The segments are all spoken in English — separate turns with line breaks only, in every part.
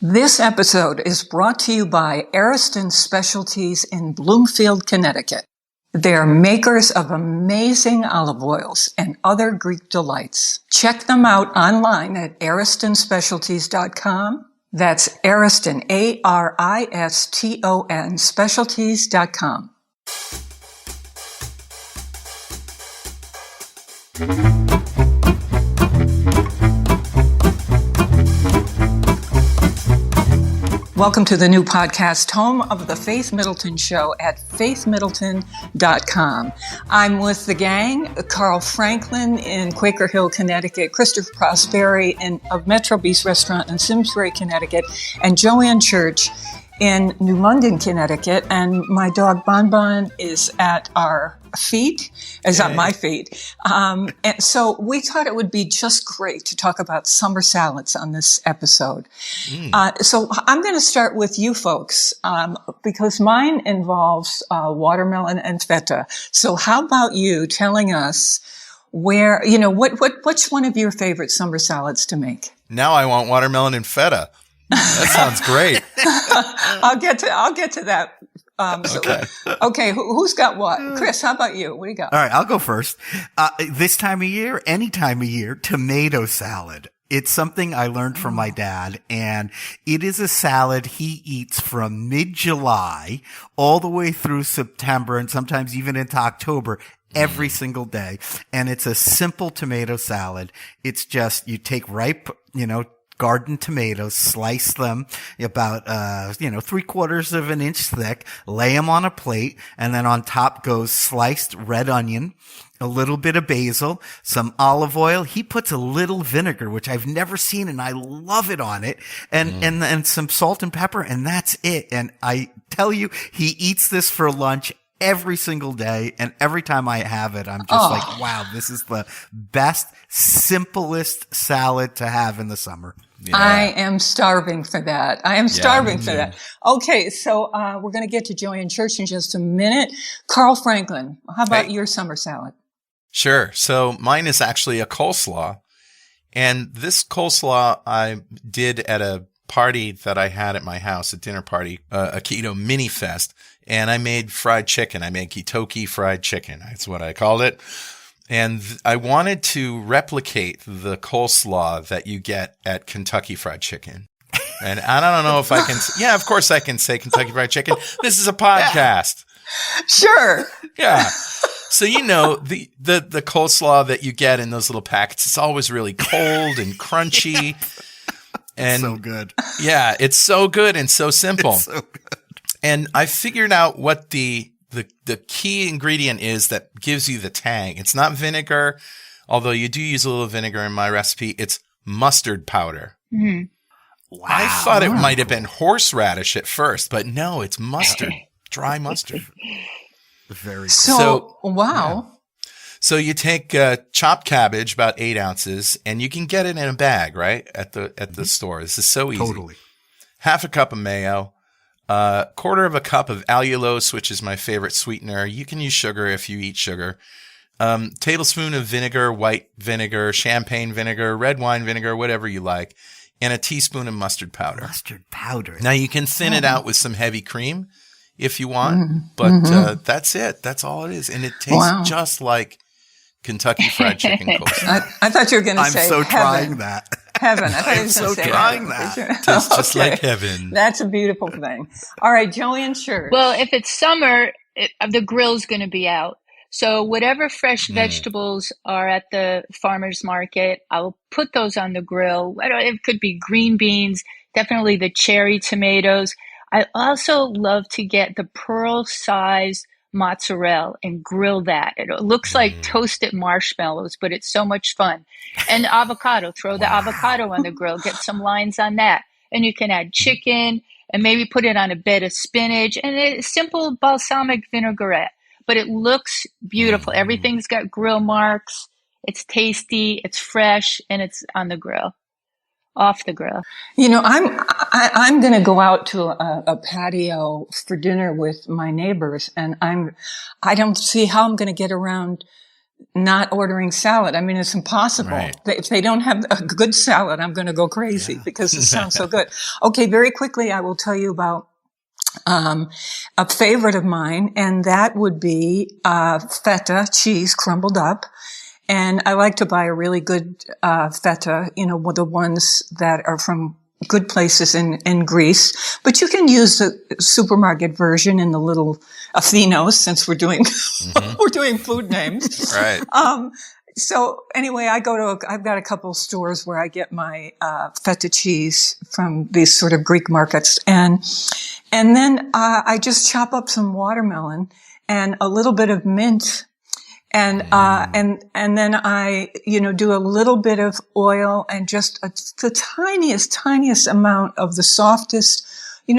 This episode is brought to you by Ariston Specialties in Bloomfield, Connecticut. They're makers of amazing olive oils and other Greek delights. Check them out online at aristonspecialties.com. That's Ariston, Ariston, specialties.com. Welcome to the new podcast, home of the Faith Middleton Show at faithmiddleton.com. I'm with the gang, Carl Franklin in Quaker Hill, Connecticut, Christopher Prosperi of Metro Beast Restaurant in Simsbury, Connecticut, and Joanne Church in New London, Connecticut. And my dog Bonbon is at our feet, at my feet. And so we thought it would be just great to talk about summer salads on this episode. So I'm going to start with you folks, because mine involves watermelon and feta. So how about you telling us where, which one of your favorite summer salads to make?
Now I want watermelon and feta. That sounds great.
I'll get to that. Okay, who's got what? Chris, how about you? What do you got?
All right, I'll go first. This time of year, any time of year, tomato salad. It's something I learned from my dad, and it is a salad he eats from mid-July all the way through September and sometimes even into October every single day. And it's a simple tomato salad. It's just you take ripe, garden tomatoes, slice them about, 3/4 of an inch thick, lay them on a plate, and then on top goes sliced red onion, a little bit of basil, some olive oil. He puts a little vinegar, which I've never seen, and I love it on it, and some salt and pepper, and that's it. And I tell you, he eats this for lunch every single day, and every time I have it, I'm just like, wow, this is the best, simplest salad to have in the summer.
Yeah. I am starving for that. Okay, so we're going to get to Joanne Church in just a minute. Carl Franklin, how about your summer salad?
Sure. So mine is actually a coleslaw. And this coleslaw I did at a party that I had at my house, a dinner party, a keto mini fest. And I made fried chicken. I made Ketoki fried chicken. That's what I called it. And I wanted to replicate the coleslaw that you get at Kentucky Fried Chicken. And I don't know if I can. Yeah, of course I can say Kentucky Fried Chicken. This is a podcast.
Sure.
Yeah. So, the coleslaw that you get in those little packets, it's always really cold and crunchy. And
so good.
Yeah, it's so good and so simple.
It's so good.
And I figured out what the key ingredient is that gives you the tang. It's not vinegar, although you do use a little vinegar in my recipe. It's mustard powder.
Mm-hmm.
Wow. I thought it might have been horseradish at first, but no, it's mustard, dry mustard.
Very
so wow.
Yeah. So you take chopped cabbage, about 8 ounces, and you can get it in a bag, right, at the store. This is so easy.
Totally.
Half a cup of mayo. 1/4 cup of allulose, which is my favorite sweetener. You can use sugar if you eat sugar. Tablespoon of vinegar, white vinegar, champagne vinegar, red wine vinegar, whatever you like, and a teaspoon of mustard powder.
Mustard powder.
Now you can thin it out with some heavy cream if you want, but that's it. That's all it is, and it tastes just like Kentucky Fried Chicken coleslaw.
I thought you were going to say
I'm so
heaven.
trying that.
Heaven. I thought you were
so
say
trying
heaven.
that.
Tastes just like heaven.
That's a beautiful thing. All right, Joanne Church.
Well, if it's summer, the grill's going to be out. So whatever fresh vegetables are at the farmer's market, I'll put those on the grill. It could be green beans, definitely the cherry tomatoes. I also love to get the pearl-sized mozzarella and grill that. It looks like toasted marshmallows, but it's so much fun. And avocado, throw the avocado on the grill, get some lines on that. And you can add chicken and maybe put it on a bed of spinach and a simple balsamic vinaigrette. But it looks beautiful. Everything's got grill marks. It's tasty, it's fresh, and it's on the grill. Off the grill.
I'm going to go out to a patio for dinner with my neighbors, and I don't see how I'm going to get around not ordering salad. I mean, it's impossible.
Right.
If they don't have a good salad, I'm going to go crazy because it sounds so good. Okay, very quickly, I will tell you about a favorite of mine, and that would be feta cheese crumbled up. And I like to buy a really good feta, the ones that are from good places in Greece. But you can use the supermarket version in the little Athenos, since we're doing we're doing food names.
Right.
So anyway, I've got a couple stores where I get my feta cheese from these sort of Greek markets, and then I just chop up some watermelon and a little bit of mint, and then I do a little bit of oil and just the tiniest amount of the softest,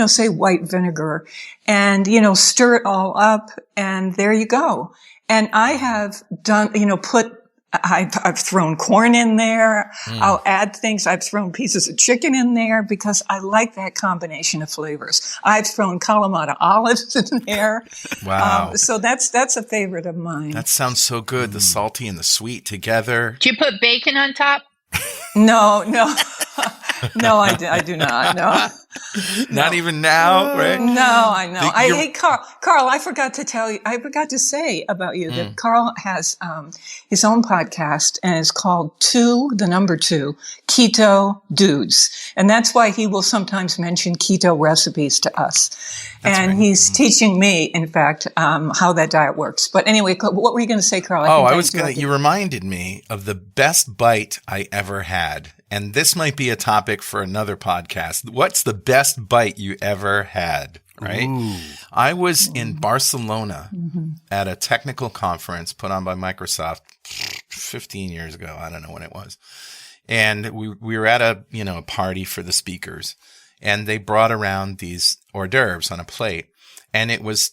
say white vinegar, and stir it all up, and there you go. And I have done, I've thrown corn in there. I'll add things. I've thrown pieces of chicken in there because I like that combination of flavors. I've thrown Kalamata olives in there.
Wow.
So that's a favorite of mine.
That sounds so good. The salty and the sweet together.
Do you put bacon on top?
No. No, I do not. No.
Not even now, right?
No, I know. Hey, Carl, I forgot to say about you that Carl has his own podcast, and it's called 2 Keto Dudes. And that's why he will sometimes mention keto recipes to us. That's right. He's teaching me, in fact, how that diet works. But anyway, what were you going to say, Carl?
You reminded me of the best bite I ever had. And this might be a topic for another podcast. What's the best bite you ever had, right?
Ooh.
I was in Barcelona at a technical conference put on by Microsoft 15 years ago. I don't know when it was. And we were at a party for the speakers, and they brought around these hors d'oeuvres on a plate. And it was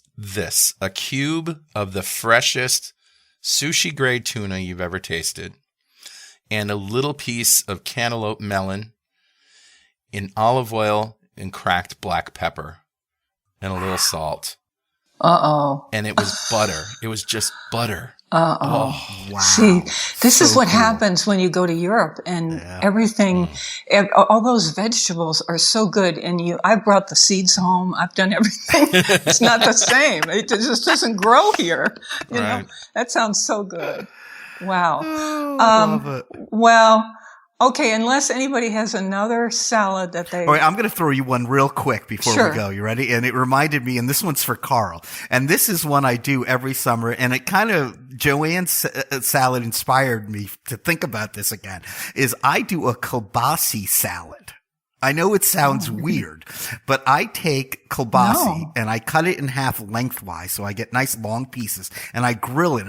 a cube of the freshest sushi grade tuna you've ever tasted, and a little piece of cantaloupe melon in olive oil and cracked black pepper and a little salt.
Uh-oh.
And it was butter. It was just butter.
Uh-oh.
Oh,
wow.
See, this is what
cool.
happens when you go to Europe, and everything, all those vegetables are so good. And I brought the seeds home. I've done everything. It's not the same. It just doesn't grow here. You know, that sounds so good. Wow.
Love it.
Well, okay, unless anybody has another salad that they...
All right, I'm going to throw you one real quick before we go. You ready? And it reminded me, and this one's for Carl. And this is one I do every summer, and it kind of, Joanne's salad inspired me to think about this again, is I do a kielbasi salad. I know it sounds weird, but I take kielbasi and I cut it in half lengthwise so I get nice long pieces, and I grill it,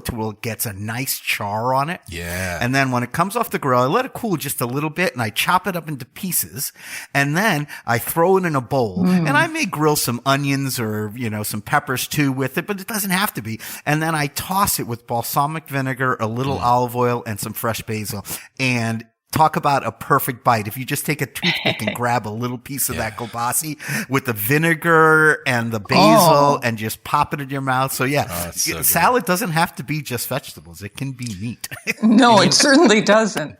till it gets a nice char on it.
Yeah.
And then when it comes off the grill, I let it cool just a little bit, and I chop it up into pieces, and then I throw it in a bowl, and I may grill some onions or, some peppers too with it, but it doesn't have to be. And then I toss it with balsamic vinegar, a little olive oil, and some fresh basil. And talk about a perfect bite. If you just take a toothpick and grab a little piece of that kielbasi with the vinegar and the basil and just pop it in your mouth. So salad doesn't have to be just vegetables. It can be meat.
No, it certainly doesn't.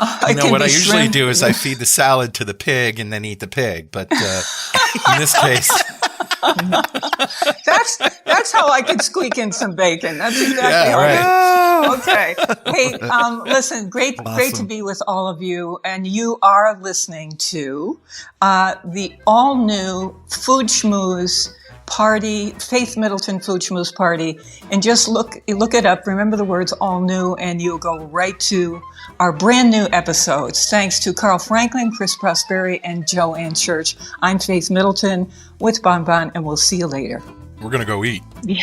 What I usually do is I feed the salad to the pig and then eat the pig. But in this case...
That's how I could squeak in some bacon. That's exactly how. Okay. Hey, listen, great to be with all of you, and you are listening to the all new Food Schmooze party, Faith Middleton Food Schmooze party, and just look it up. Remember the words all new, and you'll go right to our brand new episodes. Thanks to Carl Franklin, Chris Prosperi, and Joanne Church. I'm Faith Middleton with Bon Bon, and we'll see you later.
We're going to go eat.
Yeah.